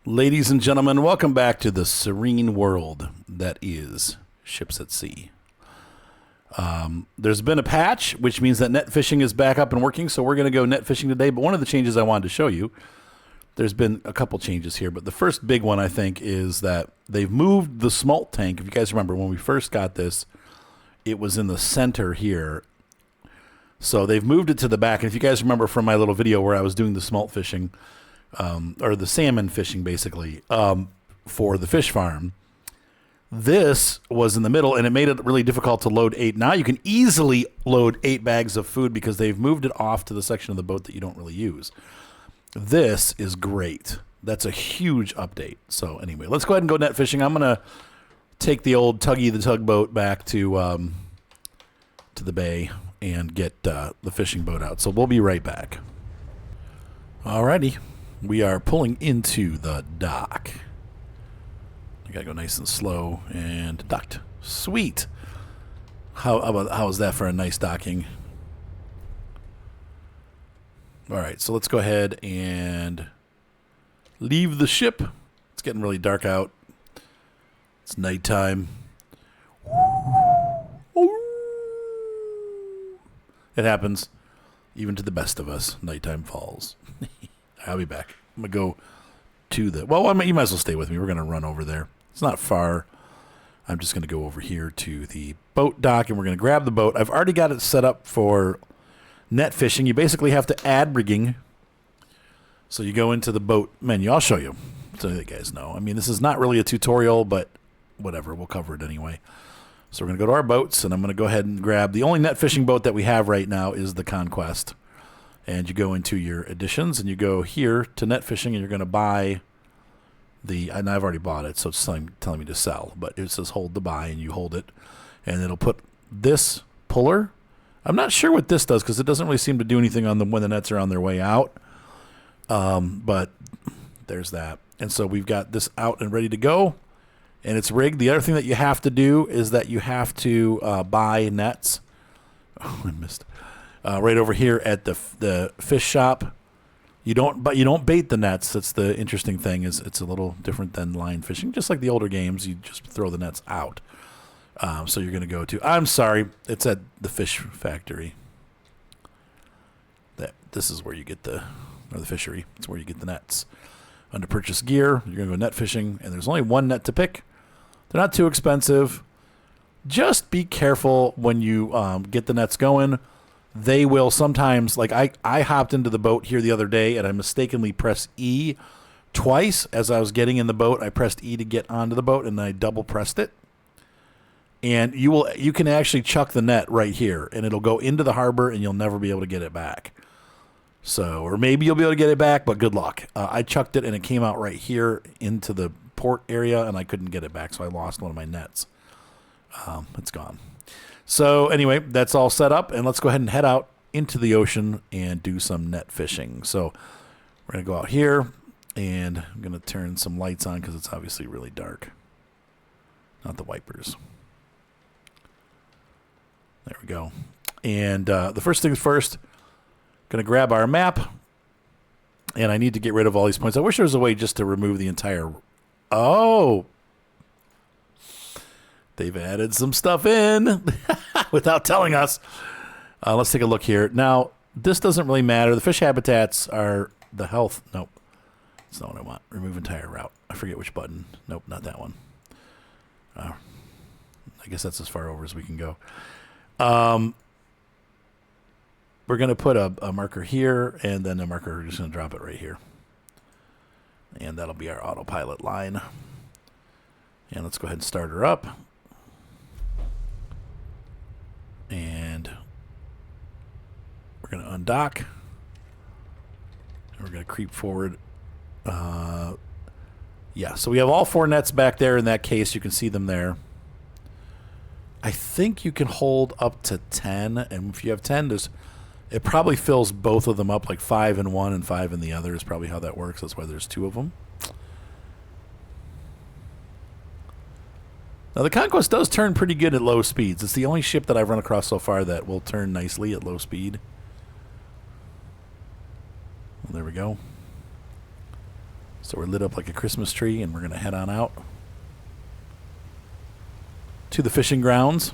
Ladies and gentlemen, welcome back to the serene world that is ships at sea. There's been a patch, which means that net fishing is back up and working, so we're going to go net fishing today. But one of the changes I wanted to show you, there's been a couple changes here, but the first big one, I think, is that they've moved the smolt tank. If you guys remember, when we first got this, it was in the center here. So they've moved it to the back. And if you guys remember from my little video where I was doing the smolt fishing, or the salmon fishing, basically, for the fish farm, this was in the middle, and it made it really difficult to load 8. Now you can easily load 8 bags of food because they've moved it off to the section of the boat that you don't really use. This is great. That's a huge update. So anyway, let's go ahead and go net fishing. I'm going to take the old Tuggy the tugboat back to the bay and get the fishing boat out. So we'll be right back. Alrighty. We are pulling into the dock. You gotta go nice and slow and docked. Sweet. How is that for a nice docking? All right, so let's go ahead and leave the ship. It's getting really dark out. It's nighttime. It happens even to the best of us. Nighttime falls. I'll be back. I'm going to go to the... Well, you might as well stay with me. We're going to run over there. It's not far. I'm just going to go over here to the boat dock, and we're going to grab the boat. I've already got it set up for net fishing. You basically have to add rigging. So you go into the boat menu. I'll show you so you guys know. I mean, this is not really a tutorial, but whatever. We'll cover it anyway. So we're going to go to our boats, and I'm going to go ahead and grab... The only net fishing boat that we have right now is the Conquest. And you go into your additions, and you go here to net fishing, and you're going to buy the... And I've already bought it, so it's telling me to sell. But it says hold to buy, and you hold it. And it'll put this puller. I'm not sure what this does, because it doesn't really seem to do anything on them when the nets are on their way out. But there's that. And so we've got this out and ready to go. And it's rigged. The other thing that you have to do is that you have to buy nets. Oh, I missed. Right over here at the fish shop. You don't bait the nets. That's the interesting thing. Is it's a little different than line fishing. Just like the older games, you just throw the nets out. So you're going to go to... I'm sorry. It's at the fish factory. This is where you get the fishery. It's where you get the nets. Under purchase gear, you're going to go net fishing, and there's only one net to pick. They're not too expensive. Just be careful when you get the nets going. They will sometimes, like I hopped into the boat here the other day, and I mistakenly pressed E twice as I was getting in the boat. I pressed E to get onto the boat, and I double pressed it. And you can actually chuck the net right here, and it'll go into the harbor, and you'll never be able to get it back. So, or maybe you'll be able to get it back, but good luck. I chucked it, and it came out right here into the port area, and I couldn't get it back, so I lost one of my nets. It's gone. So anyway, that's all set up, and let's go ahead and head out into the ocean and do some net fishing. So we're going to go out here, and I'm going to turn some lights on because it's obviously really dark. Not the wipers. There we go. And the first things first, going to grab our map, and I need to get rid of all these points. I wish there was a way just to remove the entire... Oh! They've added some stuff in without telling us. Let's take a look here. Now, this doesn't really matter. The fish habitats are the health. Nope. That's not what I want. Remove entire route. I forget which button. Nope, not that one. I guess that's as far over as we can go. We're going to put a marker here, and then a marker, we're just going to drop it right here. And that'll be our autopilot line. And let's go ahead and start her up. And we're going to undock. And we're going to creep forward. Yeah, so we have all 4 nets back there in that case. You can see them there. I think you can hold up to 10. And if you have 10, it probably fills both of them up, like 5 in one and 5 in the other is probably how that works. That's why there's 2 of them. Now, the Conquest does turn pretty good at low speeds. It's the only ship that I've run across so far that will turn nicely at low speed. Well, there we go. So we're lit up like a Christmas tree, and we're going to head on out to the fishing grounds.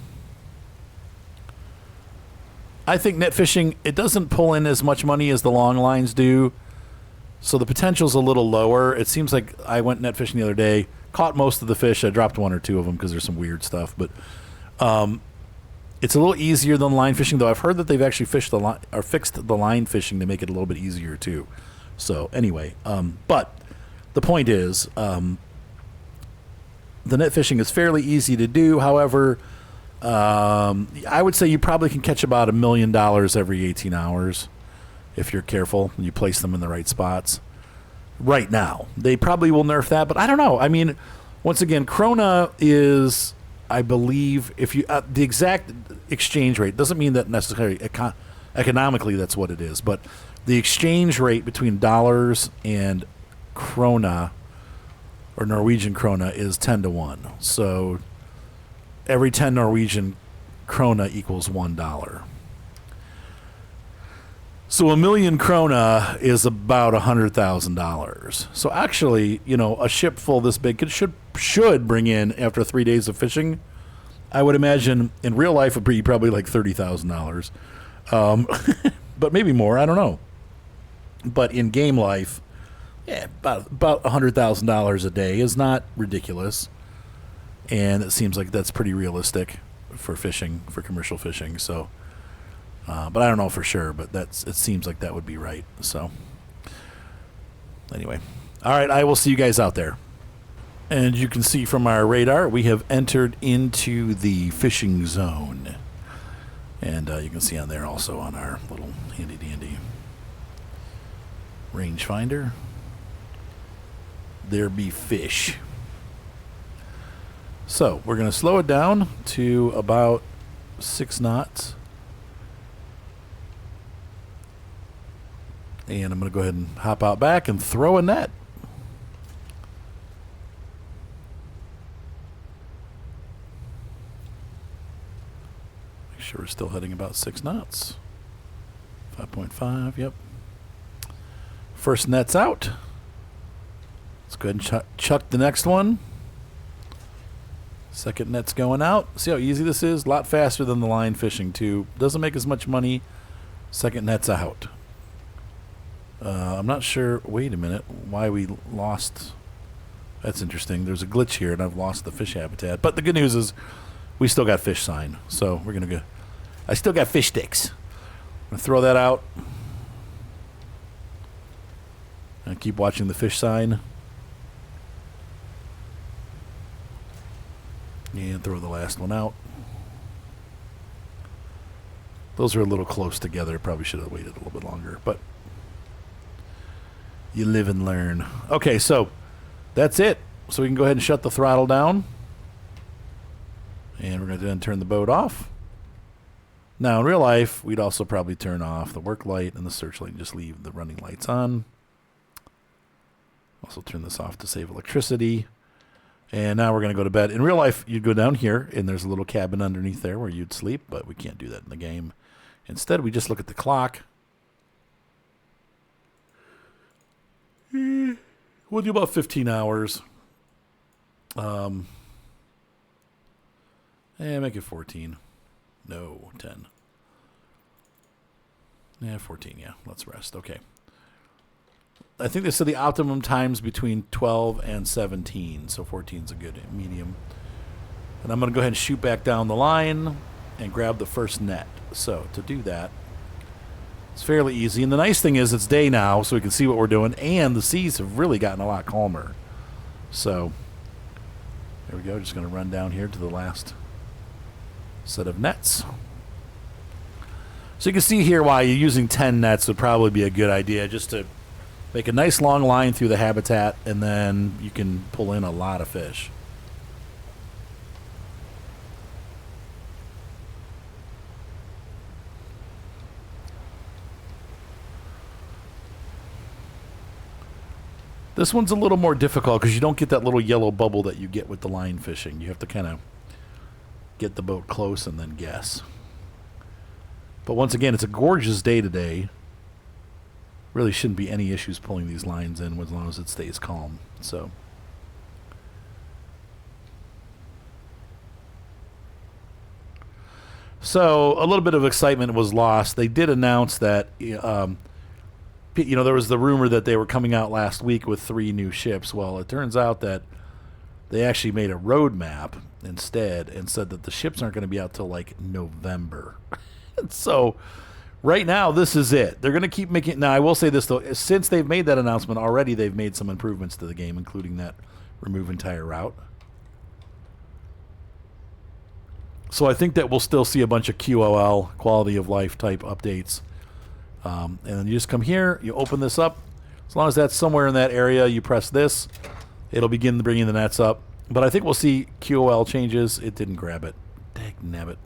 I think net fishing, it doesn't pull in as much money as the long lines do, so the potential's a little lower. It seems like I went net fishing the other day, caught most of the fish. I dropped one or two of them because there's some weird stuff, but it's a little easier than line fishing, though I've heard that they've actually fixed the line fishing to make it a little bit easier too. So anyway, but the point is, the net fishing is fairly easy to do. However, I would say you probably can catch about $1 million every 18 hours if you're careful and you place them in the right spots. Right now, they probably will nerf that, but I don't know. I mean, once again, Krona is, I believe, if you the exact exchange rate doesn't mean that necessarily economically that's what it is, but the exchange rate between dollars and krona or Norwegian krona is 10-1. So every 10 Norwegian krona equals $1. So 1 million krona is about $100,000. So actually, a ship full this big should bring in, after 3 days of fishing, I would imagine in real life would be probably like $30,000. But maybe more, I don't know. But in game life, yeah, about $100,000 a day is not ridiculous. And it seems like that's pretty realistic for fishing, for commercial fishing. So, but I don't know for sure, but it seems like that would be right. So, anyway. All right, I will see you guys out there. And you can see from our radar, we have entered into the fishing zone. And you can see on there also on our little handy-dandy rangefinder, there be fish. So we're going to slow it down to about 6 knots. And I'm going to go ahead and hop out back and throw a net. Make sure we're still heading about 6 knots. 5.5, yep. First net's out. Let's go ahead and chuck the next one. Second net's going out. See how easy this is? A lot faster than the line fishing, too. Doesn't make as much money. Second net's out. I'm not sure. Wait a minute. Why we lost. That's interesting. There's a glitch here, and I've lost the fish habitat. But the good news is we still got fish sign. So we're going to go. I still got fish sticks. I'm going to throw that out. And keep watching the fish sign. And throw the last one out. Those are a little close together. Probably should have waited a little bit longer, but you live and learn. Okay, so that's it. So we can go ahead and shut the throttle down. And we're going to then turn the boat off. Now, in real life, we'd also probably turn off the work light and the searchlight and just leave the running lights on. Also turn this off to save electricity. And now we're going to go to bed. In real life, you'd go down here, and there's a little cabin underneath there where you'd sleep, but we can't do that in the game. Instead, we just look at the clock. We'll do about 15 hours. Make it 14. No, 10. Yeah, 14, yeah. Let's rest. Okay. I think they said the optimum time's between 12 and 17, so 14 is a good medium. And I'm going to go ahead and shoot back down the line and grab the first net. So to do that, it's fairly easy. And the nice thing is it's day now, so we can see what we're doing, and the seas have really gotten a lot calmer. So there we go. Just going to run down here to the last set of nets. So you can see here why using 10 nets would probably be a good idea, just to make a nice long line through the habitat, and then you can pull in a lot of fish. This one's a little more difficult because you don't get that little yellow bubble that you get with the line fishing. You have to kind of get the boat close and then guess. But once again, it's a gorgeous day today. Really shouldn't be any issues pulling these lines in as long as it stays calm. So a little bit of excitement was lost. They did announce that, there was the rumor that they were coming out last week with 3 new ships. Well, it turns out that they actually made a roadmap instead and said that the ships aren't going to be out till like November. And so right now, this is it. They're going to keep making. Now, I will say this though: since they've made that announcement already, they've made some improvements to the game, including that remove entire route. So I think that we'll still see a bunch of QOL, quality of life type updates. And then you just come here, you open this up. As long as that's somewhere in that area, you press this, it'll begin bringing the nets up. But I think we'll see QOL changes. It didn't grab it. Dagnabbit.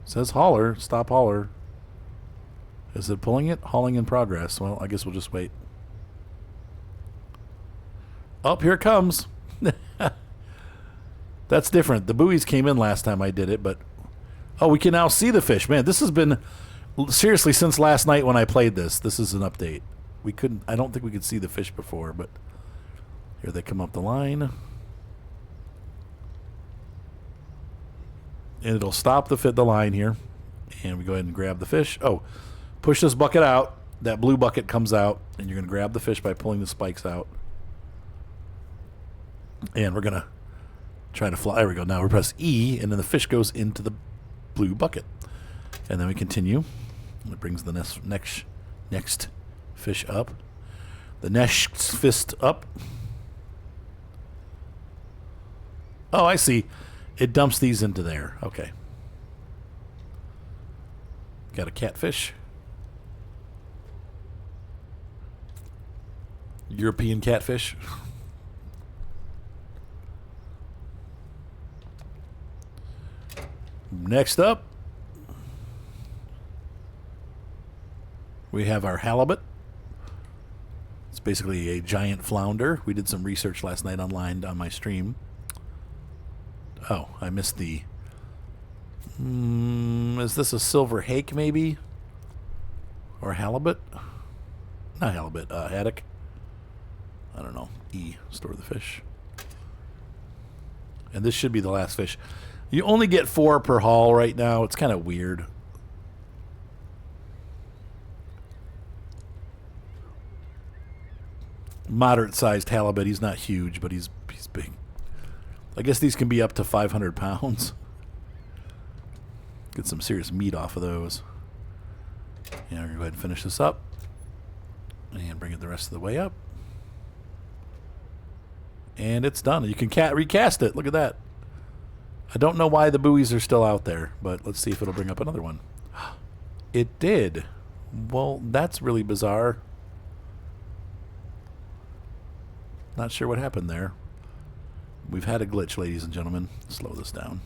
Says hauler. Stop hauler. Is it pulling it? Hauling in progress. Well, I guess we'll just wait. Oh, here it comes. That's different. The buoys came in last time I did it, but... Oh, we can now see the fish. Man, this has been... Seriously, since last night when I played this is an update. We couldn't... I don't think we could see the fish before, but... Here they come up the line. And it'll stop the line here. And we go ahead and grab the fish. Oh, push this bucket out. That blue bucket comes out, and you're going to grab the fish by pulling the spikes out. And we're going to try to fly. There we go. Now we press E, and then the fish goes into the blue bucket. And then we continue. It brings the next fish up. The next fist up. Oh, I see. It dumps these into there. Okay. Got a catfish. European catfish. Next up, we have our halibut. It's basically a giant flounder. We did some research last night online on my stream. Oh, I missed the... is this a silver hake, maybe? Or halibut? Not halibut, haddock. I don't know. E, store the fish. And this should be the last fish. You only get 4 per haul right now. It's kind of weird. Moderate-sized halibut. He's not huge, but he's big. I guess these can be up to 500 pounds. Get some serious meat off of those. Yeah, we're going to go ahead and finish this up. And bring it the rest of the way up. And it's done. You can recast it. Look at that. I don't know why the buoys are still out there, but let's see if it'll bring up another one. It did. Well, that's really bizarre. Not sure what happened there. We've had a glitch, ladies and gentlemen. Slow this down.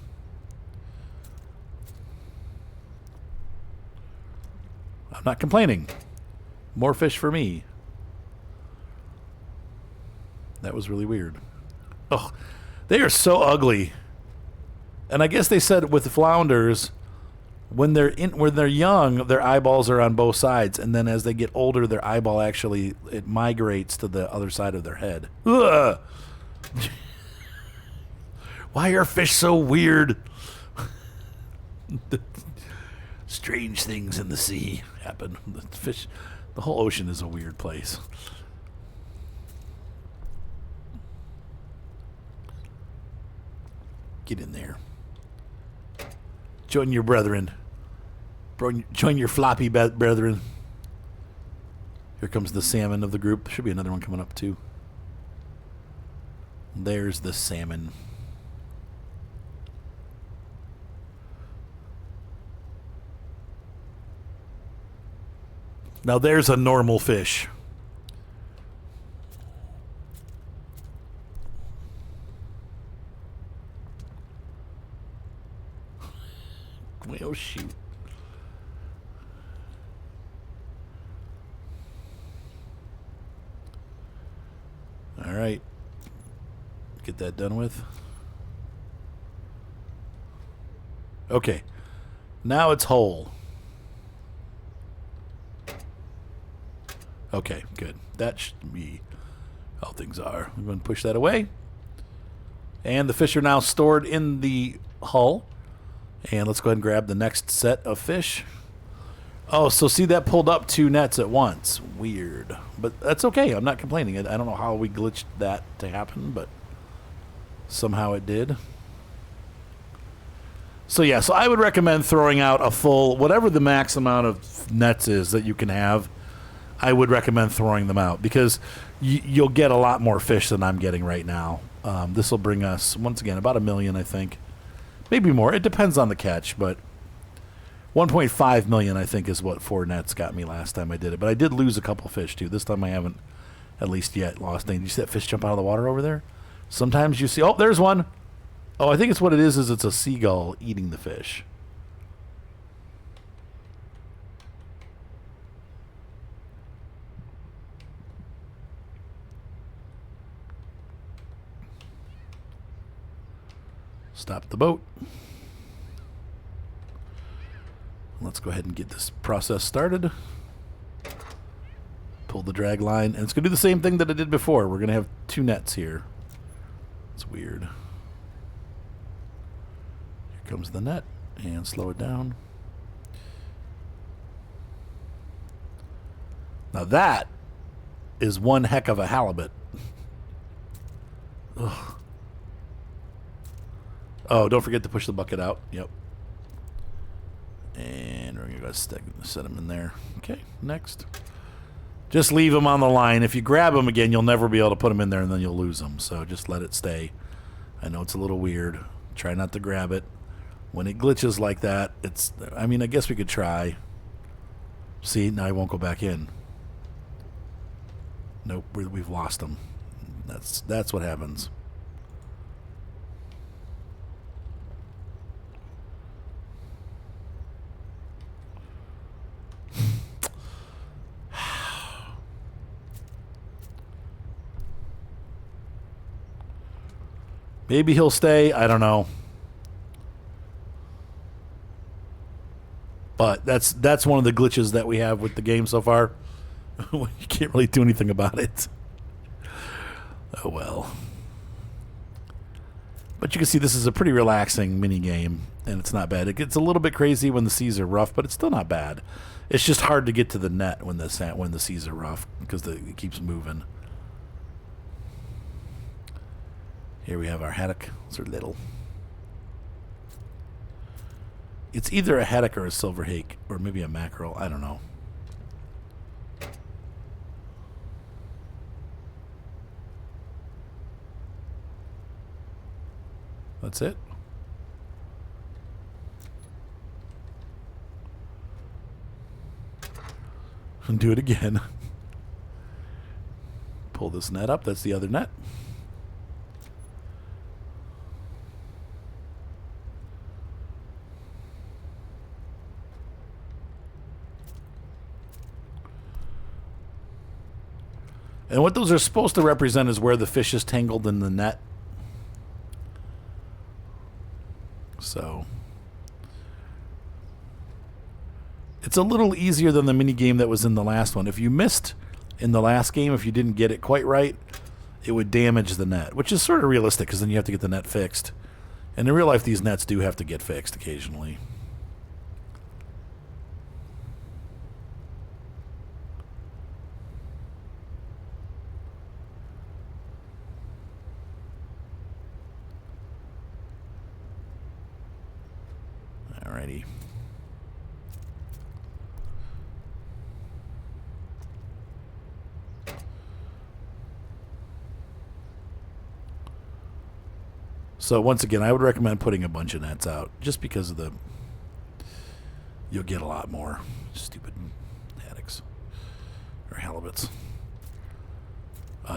I'm not complaining. More fish for me. That was really weird. Oh, they are so ugly. And I guess they said with the flounders, when they're young, their eyeballs are on both sides, and then as they get older, their eyeball actually it migrates to the other side of their head. Ugh. Why are fish so weird? Strange things in the sea happen. The whole ocean is a weird place. Get in there. Join your brethren. Join your floppy brethren. Here comes the salmon of the group. There should be another one coming up too. There's the salmon. Now there's a normal fish. Oh, shoot. All right. Get that done with. Okay. Now it's whole. Okay, good. That should be how things are. I'm going to push that away. And the fish are now stored in the hull. And let's go ahead and grab the next set of fish. Oh, so see, that pulled up 2 nets at once. Weird. But that's okay. I'm not complaining. I don't know how we glitched that to happen, but somehow it did. So yeah, so I would recommend throwing out a full, whatever the max amount of nets is that you can have, I would recommend throwing them out because you'll get a lot more fish than I'm getting right now. This will bring us, once again, about 1 million, I think. Maybe more. It depends on the catch, but 1.5 million, I think, is what 4 nets got me last time I did it. But I did lose a couple fish, too. This time I haven't, at least yet, lost any. Did you see that fish jump out of the water over there? Sometimes you see, oh, there's one. Oh, I think it's what it is it's a seagull eating the fish. Stop the boat. Let's go ahead and get this process started. Pull the drag line, and it's going to do the same thing that it did before. We're going to have 2 nets here. It's weird. Here comes the net, and slow it down. Now that is one heck of a halibut. Ugh. Oh, don't forget to push the bucket out. Yep. And we're going to set them in there. Okay, next. Just leave them on the line. If you grab them again, you'll never be able to put them in there, and then you'll lose them. So just let it stay. I know it's a little weird. Try not to grab it. When it glitches like that, it's... I mean, I guess we could try. See, now I won't go back in. Nope, we've lost them. That's what happens. Maybe he'll stay. I don't know. But that's one of the glitches that we have with the game so far. You can't really do anything about it. Oh well. But you can see this is a pretty relaxing mini game, and it's not bad. It gets a little bit crazy when the seas are rough, but it's still not bad. It's just hard to get to the net when the seas are rough because it keeps moving. Here we have our haddock. Those are little. It's either a haddock or a silver hake, or maybe a mackerel. I don't know. That's it. And do it again. Pull this net up. That's the other net. And what those are supposed to represent is where the fish is tangled in the net. So it's a little easier than the mini game that was in the last one. If you missed in the last game, if you didn't get it quite right, it would damage the net, which is sort of realistic because then you have to get the net fixed. And in real life, these nets do have to get fixed occasionally. Alrighty. So once again, I would recommend putting a bunch of nets out just because of the... You'll get a lot more. Stupid haddocks. Or halibuts.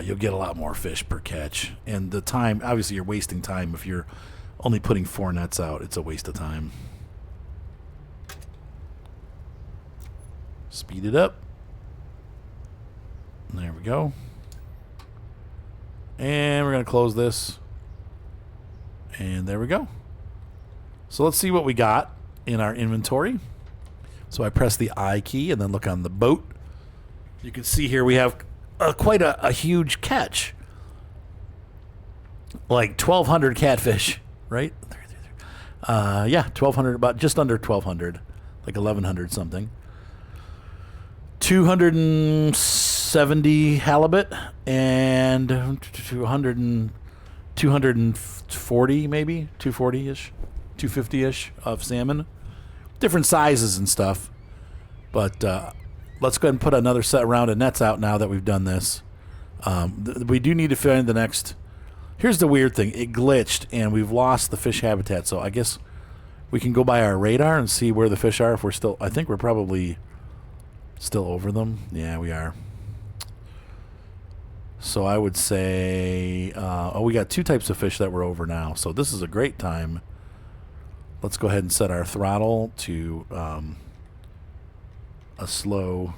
You'll get a lot more fish per catch. And the time, obviously you're wasting time if you're only putting 4 nets out. It's a waste of time. Speed it up. There we go. And we're going to close this. And there we go. So let's see what we got in our inventory. So I press the I key and then look on the boat. You can see here we have quite a huge catch. Like 1,200 catfish, right? Yeah, 1,200, about just under 1,200, like 1,100 something. 270 halibut and 240 maybe, 240-ish, 250-ish of salmon. Different sizes and stuff. But let's go ahead and put another round of nets out now that we've done this. We do need to find the next... Here's the weird thing. It glitched, and we've lost the fish habitat. So I guess we can go by our radar and see where the fish are. If we're still... I think we're probably still over them. Yeah, we are. So I would say... we got two types of fish that we're over now. So this is a great time. Let's go ahead and set our throttle to a slow,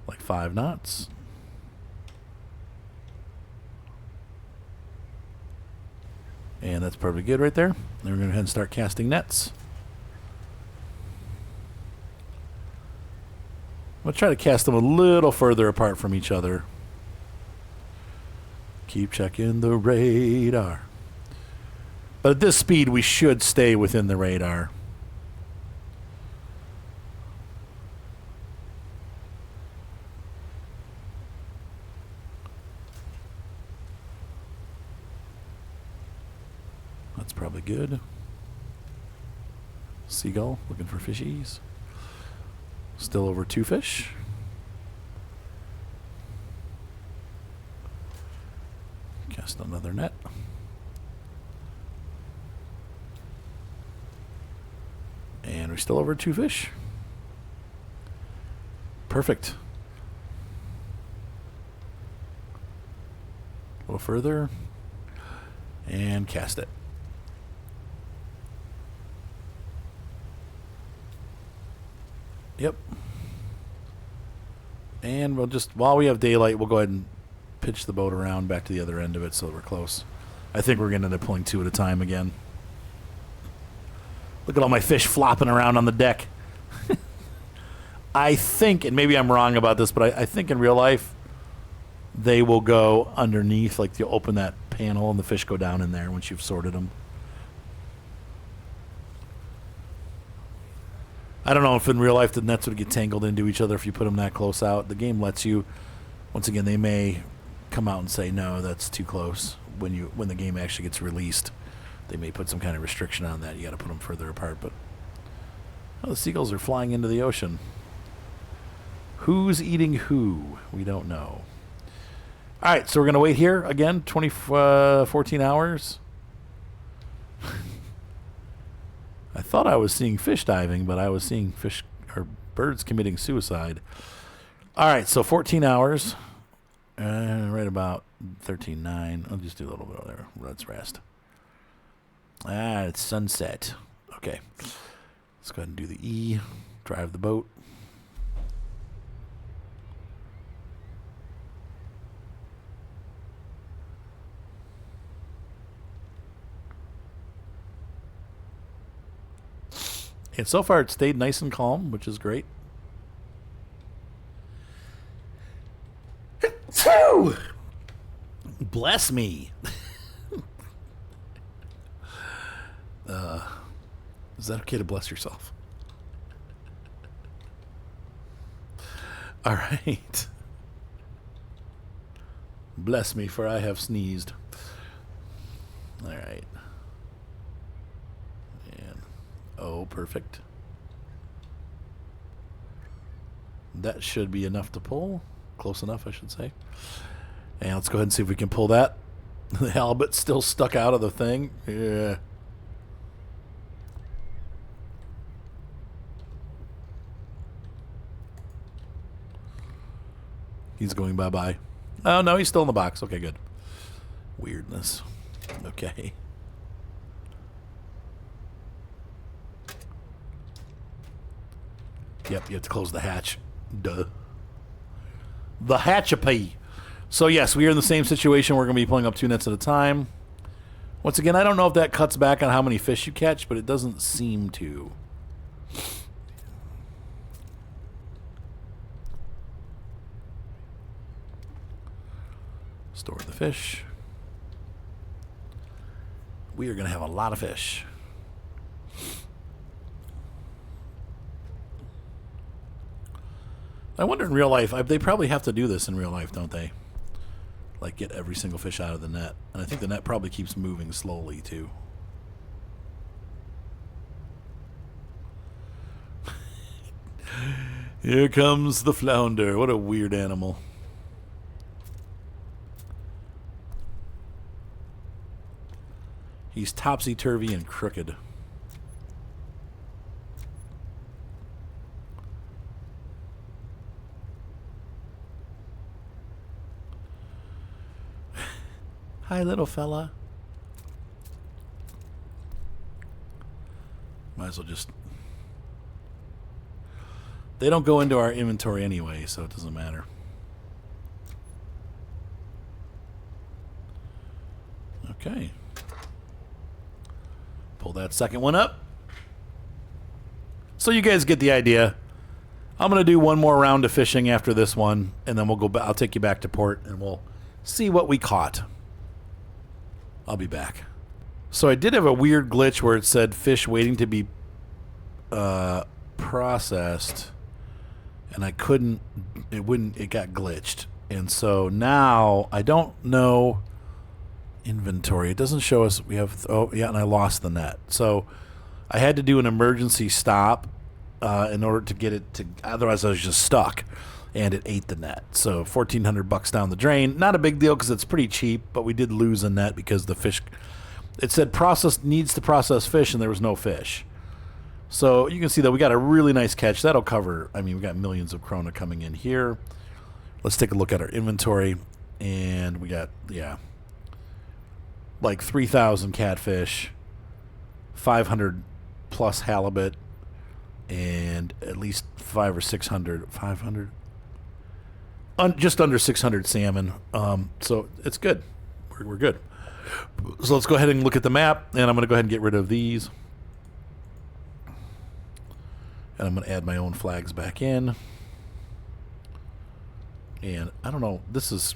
like 5 knots. And that's probably good right there. Then we're going to go ahead and start casting nets. I'm going to try to cast them a little further apart from each other. Keep checking the radar. But at this speed, we should stay within the radar. That's probably good. Seagull looking for fishies. Still over 2 fish. Cast another net. And we're still over 2 fish. Perfect. A little further. And cast it. Yep. And we'll just, while we have daylight, we'll go ahead and pitch the boat around back to the other end of it so that we're close. I think we're going to end up pulling 2 at a time again. Look at all my fish flopping around on the deck. I think, and maybe I'm wrong about this, but I think in real life, they will go underneath, like you'll open that panel and the fish go down in there once you've sorted them. I don't know if in real life the nets would get tangled into each other if you put them that close out. The game lets you. Once again, they may come out and say, no, that's too close. When the game actually gets released, they may put some kind of restriction on that. You got to put them further apart. But the seagulls are flying into the ocean. Who's eating who? We don't know. All right, so we're going to wait here again, 14 hours. I thought I was seeing fish diving, but I was seeing fish or birds committing suicide. All right, so 14 hours. Right about 13:09. I'll just do a little bit over there. Let's rest. It's sunset. Okay. Let's go ahead and do the E. Drive the boat. And so far, it stayed nice and calm, which is great. Bless me. Is that okay to bless yourself? All right. Bless me, for I have sneezed. All right. Oh, perfect. That should be enough to pull. Close enough, I should say. And let's go ahead and see if we can pull that. The halibut's still stuck out of the thing. Yeah. He's going bye-bye. Oh, no, he's still in the box. Okay, good. Weirdness. Okay. Yep, you have to close the hatch. Duh. The hatchapie. So, yes, we are in the same situation. We're going to be pulling up 2 nets at a time. Once again, I don't know if that cuts back on how many fish you catch, but it doesn't seem to. Store the fish. We are going to have a lot of fish. I wonder in real life, they probably have to do this in real life, don't they? Like get every single fish out of the net. And I think the net probably keeps moving slowly too. Here comes the flounder. What a weird animal. He's topsy-turvy and crooked. Hi, little fella. Might as well just... They don't go into our inventory anyway, so it doesn't matter. Okay. Pull that second one up. So you guys get the idea. I'm going to do one more round of fishing after this one, and then we'll go back. I'll take you back to port, and we'll see what we caught. I'll be back. So I did have a weird glitch where it said fish waiting to be processed, and I couldn't, it got glitched. And so now I don't know inventory. It doesn't show us, we have, oh yeah, and I lost the net. So I had to do an emergency stop in order to get it to, otherwise I was just stuck. And it ate the net. So $1,400 down the drain. Not a big deal because it's pretty cheap, but we did lose a net because the fish, it said needs to process fish, and there was no fish. So you can see that we got a really nice catch. That'll cover, I mean, we got millions of krona coming in here. Let's take a look at our inventory. And we got, yeah, like 3,000 catfish, 500 plus halibut, and at least 500 or 600, 500? Just under 600 salmon. So it's good. We're good. So let's go ahead and look at the map, and I'm going to go ahead and get rid of these. And I'm going to add my own flags back in. And I don't know, this is,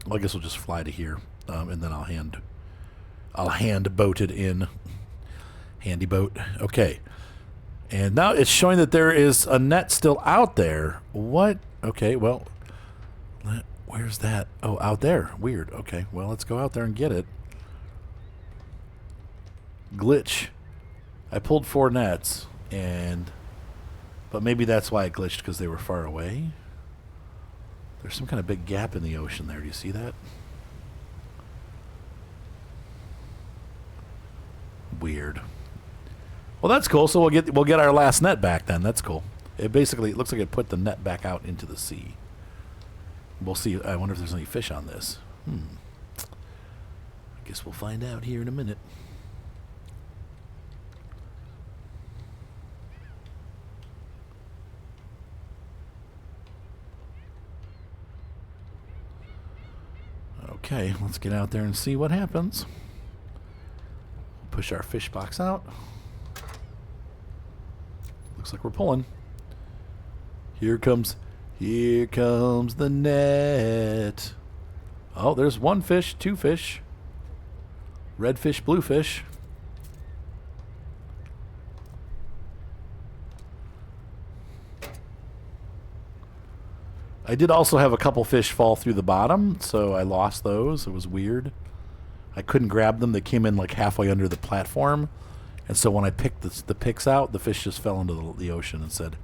well, I guess we'll just fly to here, and then I'll hand boat it in. Handy boat. Okay. And now it's showing that there is a net still out there. What? Okay, well, where's that? Oh, out there. Weird. Okay, well, let's go out there and get it. Glitch. I pulled 4 nets, but maybe that's why it glitched, because they were far away. There's some kind of big gap in the ocean there. Do you see that? Weird. Well, that's cool. So we'll get our last net back then. That's cool. It basically, it looks like it put the net back out into the sea. We'll see. I wonder if there's any fish on this. I guess we'll find out here in a minute. Okay, let's get out there and see what happens. Push our fish box out. Looks like we're pulling. Here comes the net. Oh, there's 1 fish, 2 fish. Red fish, blue fish. I did also have a couple fish fall through the bottom, so I lost those. It was weird. I couldn't grab them. They came in like halfway under the platform. And so when I picked the picks out, the fish just fell into the ocean and said,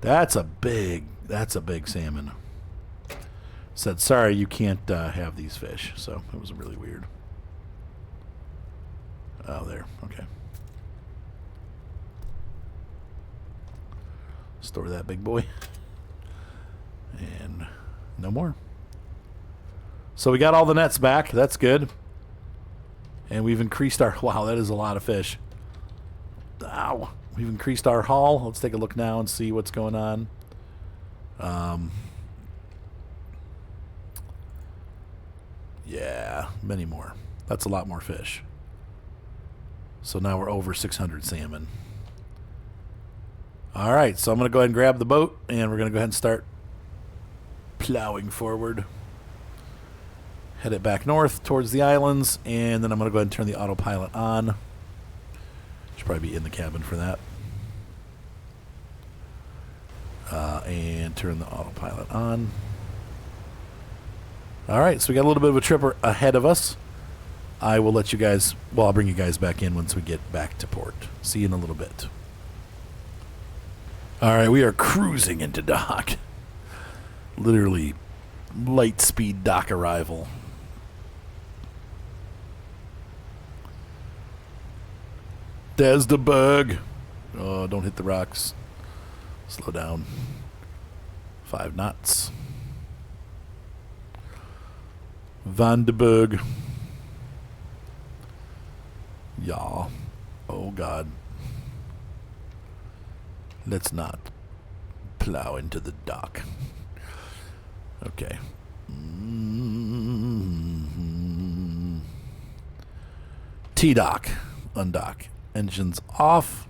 that's a big salmon. Said, sorry, you can't have these fish. So it was really weird. Oh, there. Okay. Store that big boy. And no more. So we got all the nets back. That's good. And we've increased our... Wow, that is a lot of fish. Ow. We've increased our haul. Let's take a look now and see what's going on. Yeah, many more. That's a lot more fish. So now we're over 600 salmon. All right, so I'm going to go ahead and grab the boat, and we're going to go ahead and start plowing forward. Head it back north towards the islands, and then I'm going to go ahead and turn the autopilot on. Should probably be in the cabin for that. And turn the autopilot on. All right, so we got a little bit of a trip ahead of us. I will let you guys, well, I'll bring you guys back in once we get back to port. See you in a little bit. All right, we are cruising into dock. Literally light speed dock arrival. There's the bug. Oh, don't hit the rocks. Slow down. 5 knots. Van de Berg. Y'all. Oh, God. Let's not plow into the dock. Okay. T-dock. Undock. Engines off.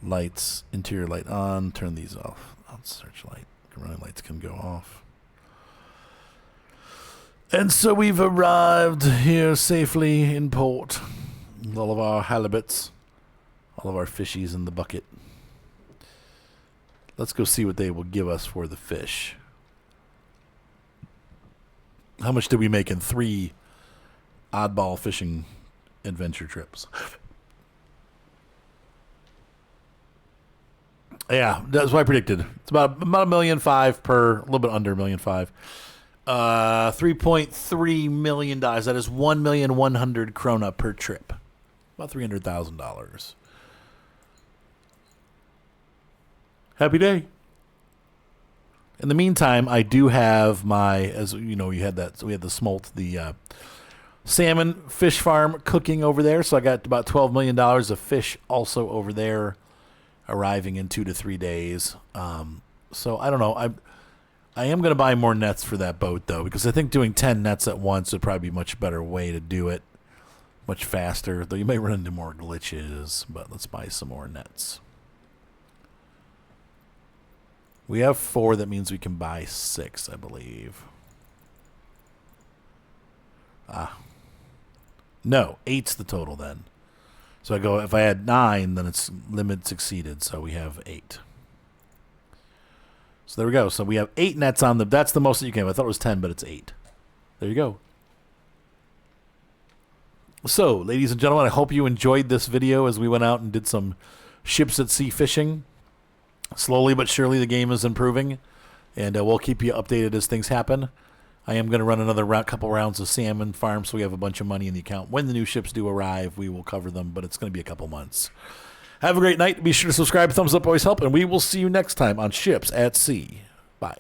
Lights. Interior light on. Turn these off. Searchlight. Running lights can go off. And so we've arrived here safely in port. All of our halibuts. All of our fishies in the bucket. Let's go see what they will give us for the fish. How much did we make in 3 oddball fishing adventure trips? Yeah, that's what I predicted. It's about $1.5 million per, a little bit under $1.5 million. $3.3 million. That is 1,100,000 krona per trip. About $300,000. Happy day. In the meantime, I do have my, as you know, you had that. So we had the smolt, the salmon fish farm cooking over there. So I got about $12 million of fish also over there, arriving in 2 to 3 days. So I don't know. I am going to buy more nets for that boat, though, because I think doing 10 nets at once would probably be a much better way to do it. Much faster, though you may run into more glitches, but let's buy some more nets. We have 4, that means we can buy 6, I believe. No, 8's the total then. So I go, if I had 9, then it's limit succeeded, so we have 8. So there we go. So we have 8 nets on them. That's the most that you can have. I thought it was 10, but it's 8. There you go. So, ladies and gentlemen, I hope you enjoyed this video as we went out and did some ships at sea fishing. Slowly but surely, the game is improving, and we'll keep you updated as things happen. I am going to run another couple rounds of salmon farm, so we have a bunch of money in the account. When the new ships do arrive, we will cover them, but it's going to be a couple months. Have a great night. Be sure to subscribe. Thumbs up always help, and we will see you next time on Ships at Sea. Bye.